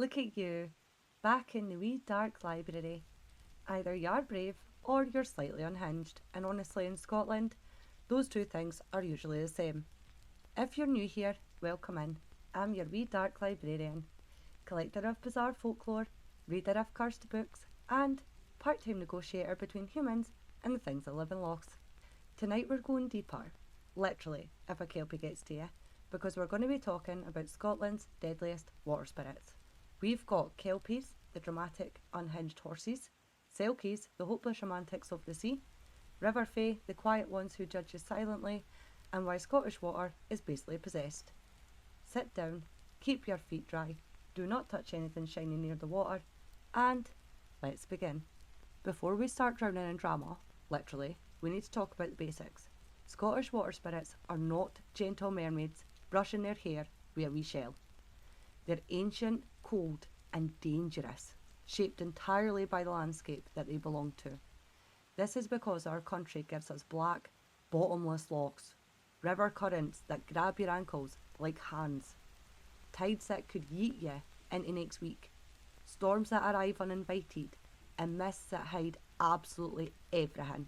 Look at you, back in the wee dark library. Either you're brave or you're slightly unhinged, and honestly, in Scotland, those two things are usually the same. If you're new here, welcome in. I'm your wee dark librarian, collector of bizarre folklore, reader of cursed books, and part-time negotiator between humans and the things that live in lochs. Tonight we're going deeper, literally, if a Kelpie gets to you, because we're going to be talking about Scotland's deadliest water spirits. We've got Kelpies, the dramatic, unhinged horses, Selkies, the hopeless romantics of the sea, River Fae, the quiet ones who judge you silently, and why Scottish water is basically possessed. Sit down, keep your feet dry, do not touch anything shiny near the water, and let's begin. Before we start drowning in drama, literally, we need to talk about the basics. Scottish water spirits are not gentle mermaids brushing their hair with a wee shell. They're ancient, cold, and dangerous, shaped entirely by the landscape that they belong to. This is because our country gives us black, bottomless lochs, river currents that grab your ankles like hands, tides that could yeet you into next week, storms that arrive uninvited, and mists that hide absolutely everything.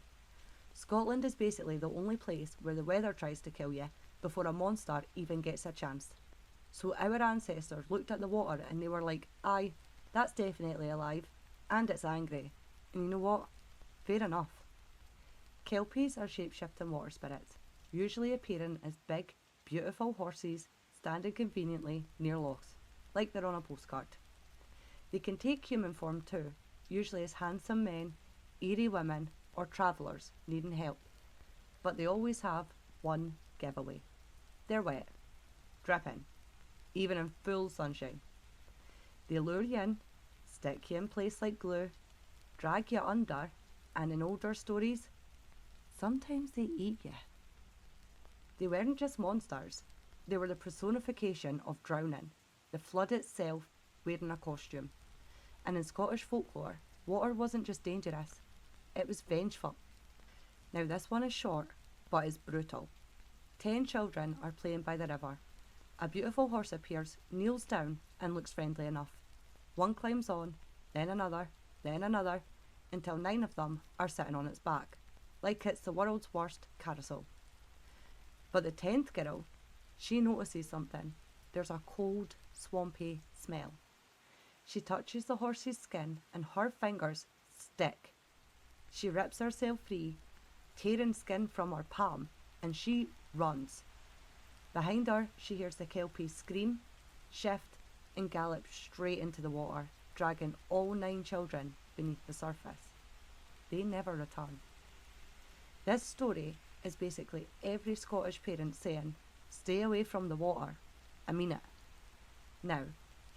Scotland is basically the only place where the weather tries to kill you before a monster even gets a chance. So our ancestors looked at the water and they were like, aye, that's definitely alive, and it's angry. And you know what? Fair enough. Kelpies are shape-shifting water spirits, usually appearing as big, beautiful horses standing conveniently near lochs, like they're on a postcard. They can take human form too, usually as handsome men, eerie women, or travellers needing help. But they always have one giveaway. They're wet, dripping, even in full sunshine. They lure you in, stick you in place like glue, drag you under, and in older stories, sometimes they eat you. They weren't just monsters, they were the personification of drowning, the flood itself wearing a costume. And in Scottish folklore, water wasn't just dangerous, it was vengeful. Now this one is short, but is brutal. 10 children are playing by the river. A beautiful horse appears, kneels down, and looks friendly enough. One climbs on, then another, until 9 of them are sitting on its back, like it's the world's worst carousel. But the 10th girl, she notices something. There's a cold, swampy smell. She touches the horse's skin and her fingers stick. She rips herself free, tearing skin from her palm, and she runs. Behind her, she hears the Kelpies scream, shift, and gallop straight into the water, dragging all 9 children beneath the surface. They never return. This story is basically every Scottish parent saying, stay away from the water. I mean it. Now,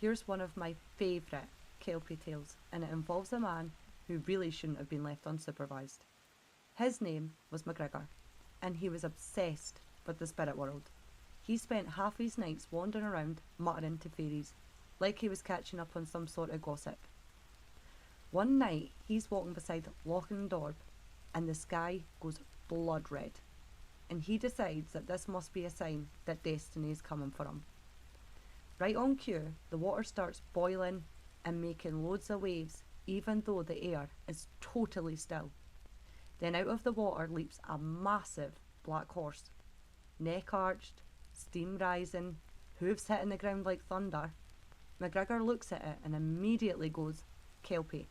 here's one of my favourite Kelpie tales, and it involves a man who really shouldn't have been left unsupervised. His name was MacGregor, and he was obsessed with the spirit world. He spent half his nights wandering around muttering to fairies, like he was catching up on some sort of gossip. One night, he's walking beside Loch Dorb, and the sky goes blood red, and he decides that this must be a sign that destiny is coming for him. Right on cue, the water starts boiling and making loads of waves, even though the air is totally still. Then out of the water leaps a massive black horse, neck arched, steam rising, hooves hitting the ground like thunder. MacGregor looks at it and immediately goes, Kelpie,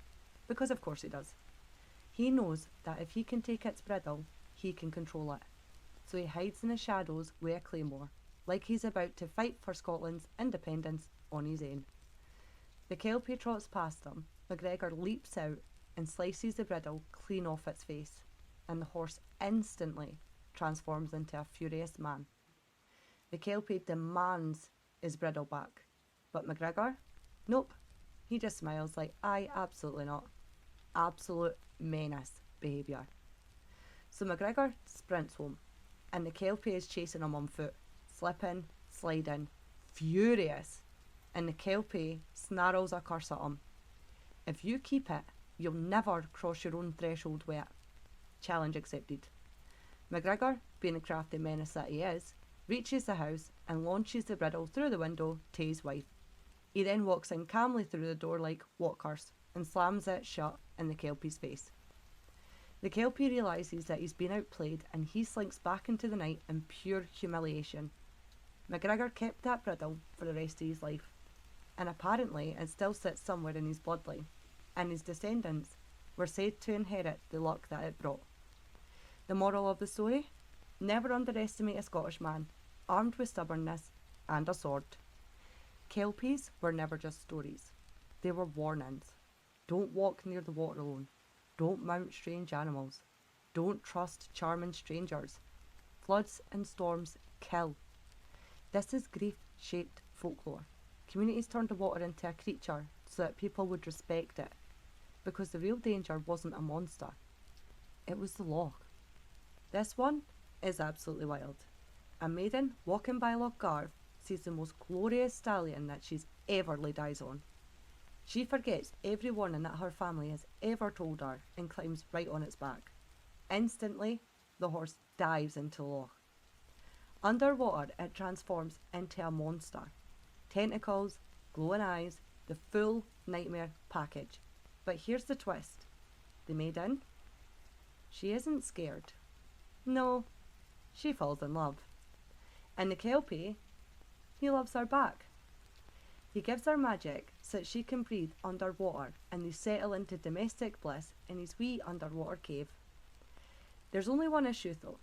because of course he does. He knows that if he can take its bridle, he can control it. So he hides in the shadows with a claymore, like he's about to fight for Scotland's independence on his own. The Kelpie trots past him, MacGregor leaps out and slices the bridle clean off its face, and the horse instantly transforms into a furious man. The Kelpie demands his bridle back, but MacGregor? Nope. He just smiles like, aye, absolutely not. Absolute menace behaviour. So MacGregor sprints home, and the Kelpie is chasing him on foot, slipping, sliding, furious, and the Kelpie snarls a curse at him. If you keep it, you'll never cross your own threshold with it. Challenge accepted. MacGregor, being the crafty menace that he is, reaches the house and launches the bridle through the window to his wife. He then walks in calmly through the door like, "What curse?" and slams it shut in the Kelpie's face. The Kelpie realises that he's been outplayed and he slinks back into the night in pure humiliation. MacGregor kept that bridle for the rest of his life, and apparently it still sits somewhere in his bloodline, and his descendants were said to inherit the luck that it brought. The moral of the story? Never underestimate a Scottish man, armed with stubbornness and a sword. Kelpies were never just stories. They were warnings. Don't walk near the water alone. Don't mount strange animals. Don't trust charming strangers. Floods and storms kill. This is grief-shaped folklore. Communities turned the water into a creature so that people would respect it, because the real danger wasn't a monster. It was the loch. This one is absolutely wild. A maiden walking by Loch Garv sees the most glorious stallion that she's ever laid eyes on. She forgets every warning that her family has ever told her and climbs right on its back. Instantly, the horse dives into the loch. Underwater, it transforms into a monster. Tentacles, glowing eyes, the full nightmare package. But here's the twist. The maiden? She isn't scared. No, she falls in love. And the Kelpie, he loves her back. He gives her magic so that she can breathe underwater, and they settle into domestic bliss in his wee underwater cave. There's only one issue though.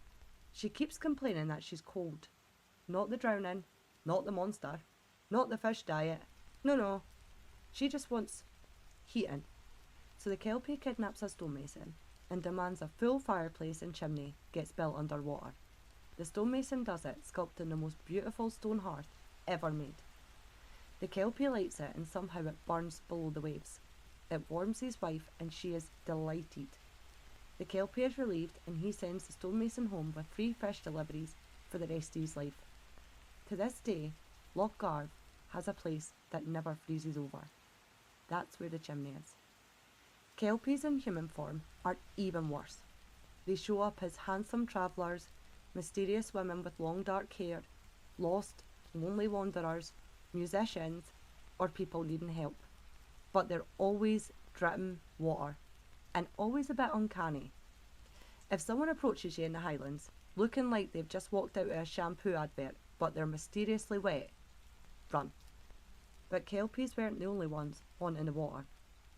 She keeps complaining that she's cold. Not the drowning, not the monster, not the fish diet. No. She just wants heating. So the Kelpie kidnaps a stonemason and demands a full fireplace and chimney gets built underwater. The stonemason does it, sculpting the most beautiful stone hearth ever made. The Kelpie lights it and somehow it burns below the waves. It warms his wife and she is delighted. The Kelpie is relieved and he sends the stonemason home with free fish deliveries for the rest of his life. To this day, Loch Garv has a place that never freezes over. That's where the chimney is. Kelpies in human form are even worse. They show up as handsome travellers, mysterious women with long dark hair, lost, lonely wanderers, musicians, or people needing help. But they're always dripping water, and always a bit uncanny. If someone approaches you in the Highlands, looking like they've just walked out of a shampoo advert, but they're mysteriously wet, run. But Kelpies weren't the only ones wanting the water.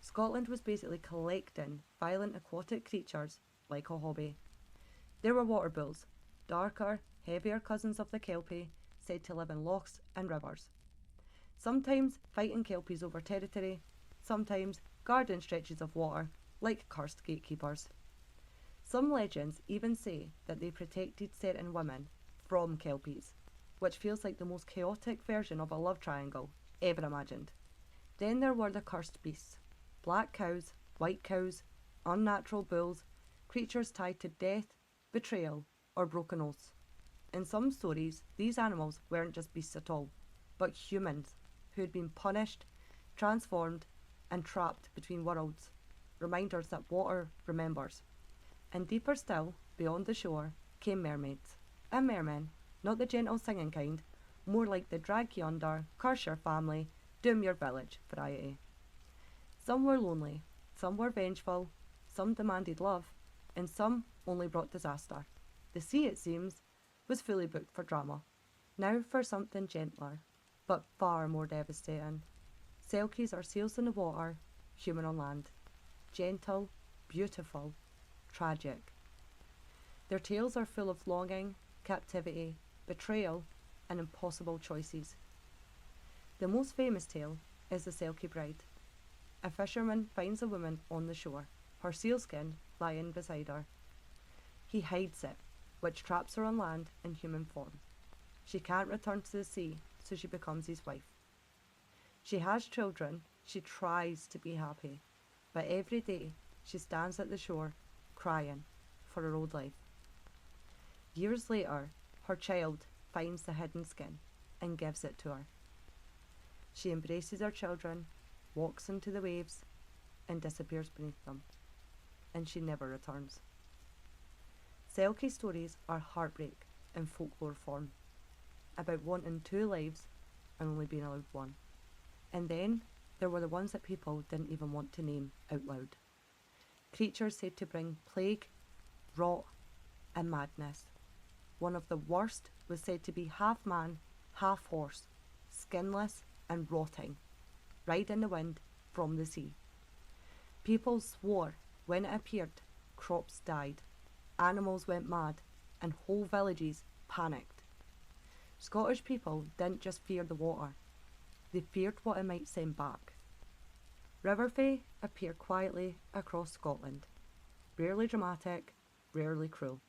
Scotland was basically collecting violent aquatic creatures like a hobby. There were water bulls, darker, heavier cousins of the Kelpie, said to live in lochs and rivers. Sometimes fighting Kelpies over territory, sometimes guarding stretches of water like cursed gatekeepers. Some legends even say that they protected certain women from Kelpies, which feels like the most chaotic version of a love triangle ever imagined. Then there were the cursed beasts. Black cows, white cows, unnatural bulls, creatures tied to death, betrayal, or broken oaths. In some stories, these animals weren't just beasts at all, but humans who had been punished, transformed, and trapped between worlds, reminders that water remembers. And deeper still, beyond the shore, came mermaids and mermen, not the gentle singing kind, more like the drag yonder, curse your family, doom your village variety. Some were lonely, some were vengeful, some demanded love, and some only brought disaster. The sea, it seems, was fully booked for drama. Now for something gentler, but far more devastating. Selkies are seals in the water, human on land. Gentle, beautiful, tragic. Their tales are full of longing, captivity, betrayal, and impossible choices. The most famous tale is the Selkie bride. A fisherman finds a woman on the shore, her sealskin lying beside her. He hides it, which traps her on land in human form. She can't return to the sea, so she becomes his wife. She has children, she tries to be happy, but every day she stands at the shore, crying for her old life. Years later, her child finds the hidden skin and gives it to her. She embraces her children, walks into the waves, and disappears beneath them. And she never returns. Selkie stories are heartbreak in folklore form, about wanting two lives and only being allowed one. And then there were the ones that people didn't even want to name out loud. Creatures said to bring plague, rot, and madness. One of the worst was said to be half man, half horse, skinless and rotting, ride in the wind from the sea. People swore when it appeared, crops died, animals went mad, and whole villages panicked. Scottish people didn't just fear the water, they feared what it might send back. River fae appear quietly across Scotland, rarely dramatic, rarely cruel.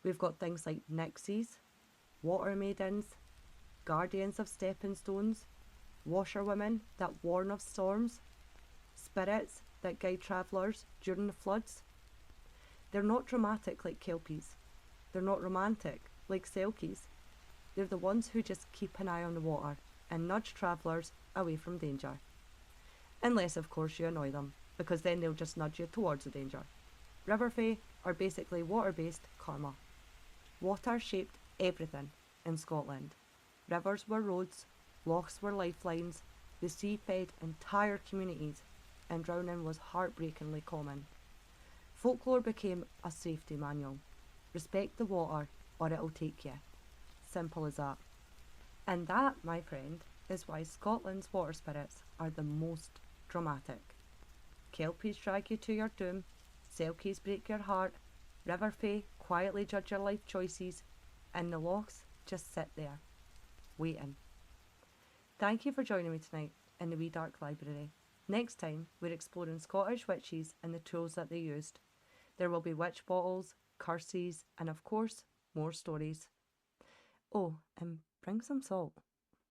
We've got things like nixies, water maidens, guardians of stepping stones, washerwomen that warn of storms, spirits that guide travellers during the floods. They're not dramatic like Kelpies. They're not romantic like Selkies. They're the ones who just keep an eye on the water and nudge travellers away from danger. Unless, of course, you annoy them, because then they'll just nudge you towards the danger. River fae are basically water-based karma. Water shaped everything in Scotland. Rivers were roads, lochs were lifelines, the sea fed entire communities, and drowning was heartbreakingly common. Folklore became a safety manual. Respect the water or it'll take you. Simple as that. And that, my friend, is why Scotland's water spirits are the most dramatic. Kelpies drag you to your doom, Selkies break your heart, river fae quietly judge your life choices, and the lochs just sit there, waiting. Thank you for joining me tonight in the Wee Dark Library. Next time, we're exploring Scottish witches and the tools that they used. There will be witch bottles, curses, and of course, more stories. Oh, and bring some salt.